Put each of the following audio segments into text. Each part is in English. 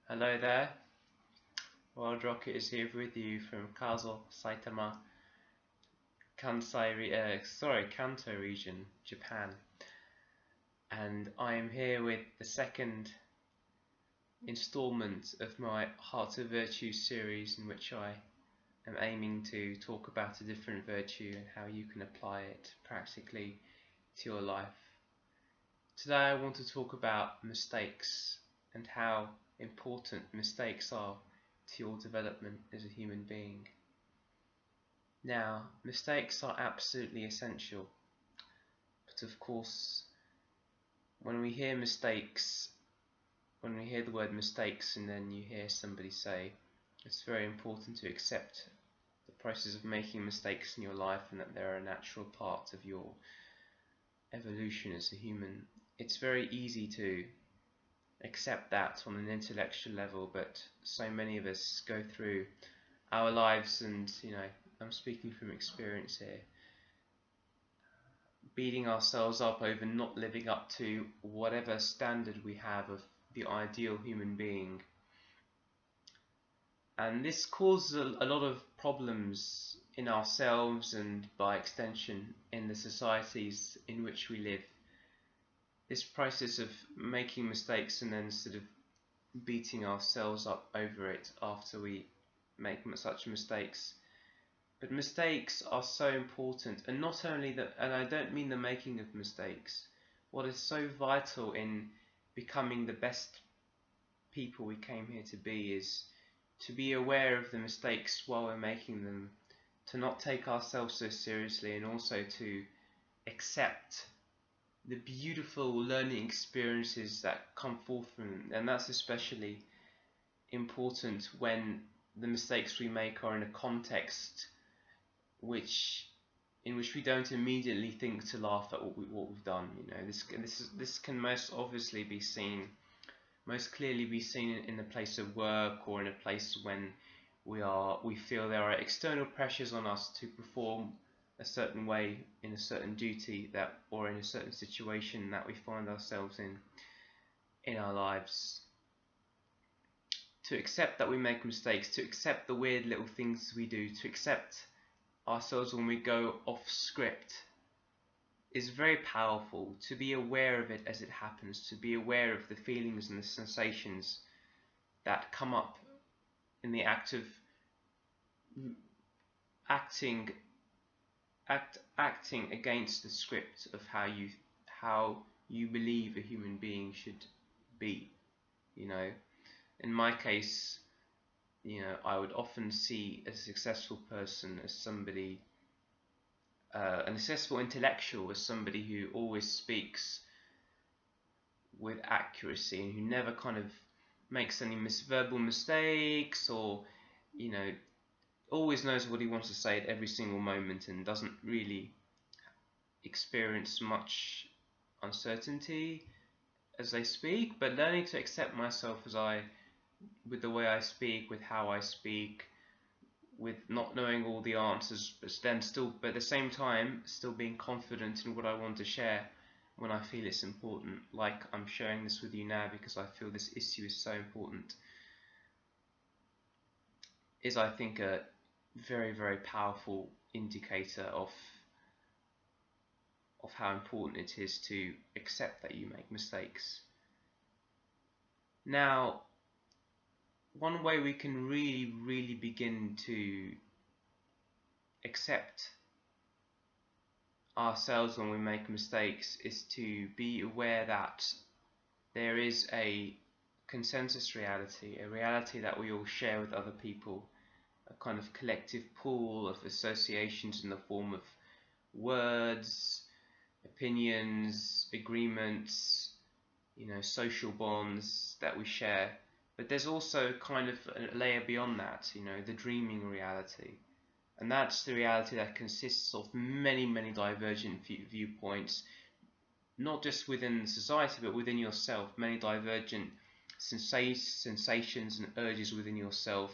Hello there, Wild Rocket is here with you from Saitama, Kanto region, Japan. And I am here with the second installment of my Heart of Virtue series, in which I am aiming to talk about a different virtue and how you can apply it practically to your life. Today I want to talk about mistakes and how important mistakes are to your development as a human being. Now, mistakes are absolutely essential, but of course, when we hear mistakes, when we hear the word mistakes and then you hear somebody say, it's very important to accept the process of making mistakes in your life and that they're a natural part of your evolution as a human. It's very easy to accept that on an intellectual level, but so many of us go through our lives and, I'm speaking from experience here, beating ourselves up over not living up to whatever standard we have of the ideal human being. And this causes a lot of problems in ourselves and by extension in the societies in which we live. This process of making mistakes and then sort of beating ourselves up over it after we make such mistakes. But mistakes are so important, and not only that, and I don't mean the making of mistakes. What is so vital in becoming the best people we came here to be is to be aware of the mistakes while we're making them, to not take ourselves so seriously, and also to accept the beautiful learning experiences that come forth from them. And that's especially important when the mistakes we make are in a context in which we don't immediately think to laugh at what we've done. This can most clearly be seen in the place of work, or in a place when we feel there are external pressures on us to perform a certain way in a certain duty or in a certain situation that we find ourselves in our lives. To accept that we make mistakes, to accept the weird little things we do, to accept ourselves when we go off script is very powerful. To be aware of it as it happens, to be aware of the feelings and the sensations that come up in the act of acting against the script of how you believe a human being should be. In my case, I would often see a successful person as somebody, an successful intellectual as somebody who always speaks with accuracy and who never kind of makes any verbal mistakes, or always knows what he wants to say at every single moment and doesn't really experience much uncertainty as they speak. But learning to accept myself with the way I speak, with how I speak, with not knowing all the answers, but at the same time, still being confident in what I want to share when I feel it's important, like I'm sharing this with you now because I feel this issue is so important, is, I think, a very, very powerful indicator of how important it is to accept that you make mistakes. Now, one way we can really, really begin to accept ourselves when we make mistakes is to be aware that there is a consensus reality, a reality that we all share with other people, a kind of collective pool of associations in the form of words, opinions, agreements, social bonds that we share. But there's also kind of a layer beyond that, the dreaming reality. And that's the reality that consists of many, many divergent viewpoints, not just within society, but within yourself, many divergent sensations and urges within yourself.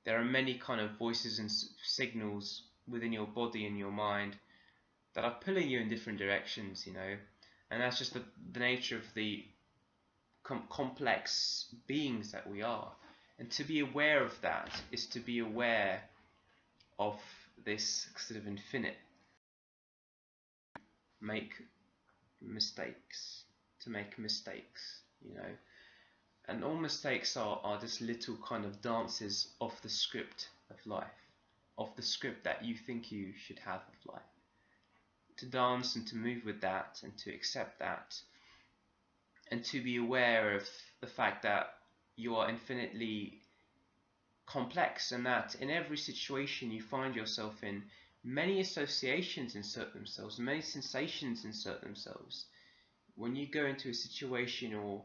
There are many kind of voices and signals within your body and your mind that are pulling you in different directions, and that's just the nature of the complex beings that we are. And to be aware of that is to be aware of this sort of infinite, make mistakes, to make mistakes, you know. And all mistakes are just little kind of dances off the script of life, of the script that you think you should have of life. To dance and to move with that and to accept that, and to be aware of the fact that you are infinitely complex, and that in every situation you find yourself in, many associations insert themselves, many sensations insert themselves. When you go into a situation or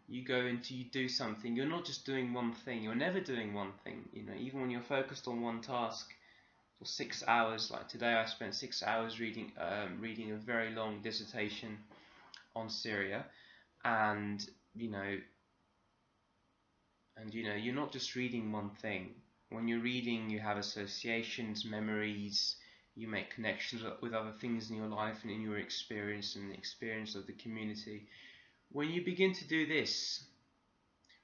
you do something, you're not just doing one thing, you're never doing one thing, you know. Even when you're focused on one task for 6 hours, like today I spent 6 hours reading a very long dissertation on Syria, and you know, you're not just reading one thing. When you're reading, you have associations, memories, you make connections with other things in your life and in your experience and the experience of the community. When you begin to do this,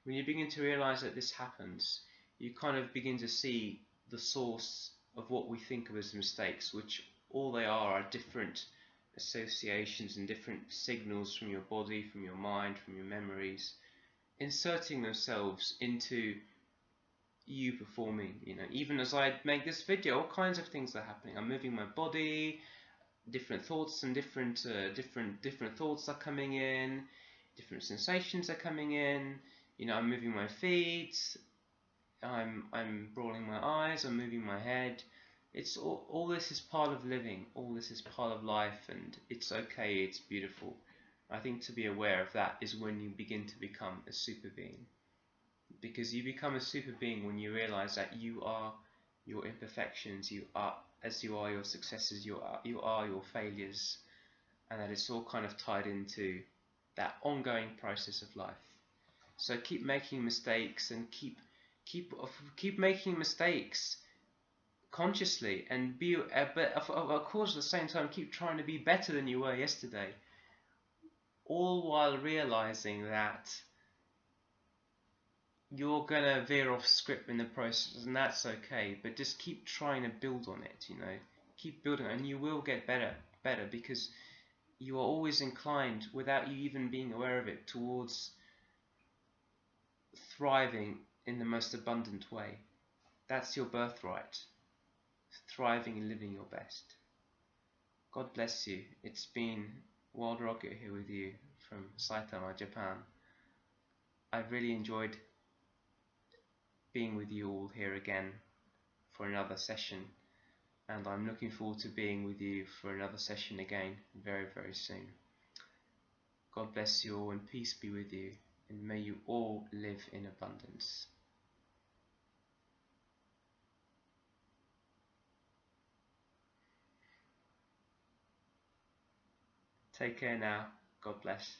when you begin to realize that this happens, you kind of begin to see the source of what we think of as mistakes, which all they are different associations and different signals from your body, from your mind, from your memories, inserting themselves into you performing. You know, even as I make this video, all kinds of things are happening. I'm moving my body, different thoughts and different thoughts are coming in, different sensations are coming in. You know, I'm moving my feet, I'm rolling my eyes, I'm moving my head. It's all this is part of living, all this is part of life, and it's okay, it's beautiful. I think to be aware of that is when you begin to become a super being. Because you become a super being when you realize that you are your imperfections, you are your successes, you are your failures, and that it's all kind of tied into that ongoing process of life. So keep making mistakes, and keep making mistakes consciously, and be but of course at the same time keep trying to be better than you were yesterday, all while realizing that you're gonna veer off script in the process, and that's okay, but just keep trying to build on it, you know. Keep building, and you will get better, because you are always inclined, without you even being aware of it, towards thriving in the most abundant way. That's your birthright, thriving and living your best. God bless you. It's been Wild Rocket here with you from Saitama, Japan. I've really enjoyed being with you all here again for another session, and I'm looking forward to being with you for another session again very, very soon. God bless you all, and peace be with you, and may you all live in abundance. Take care now. God bless.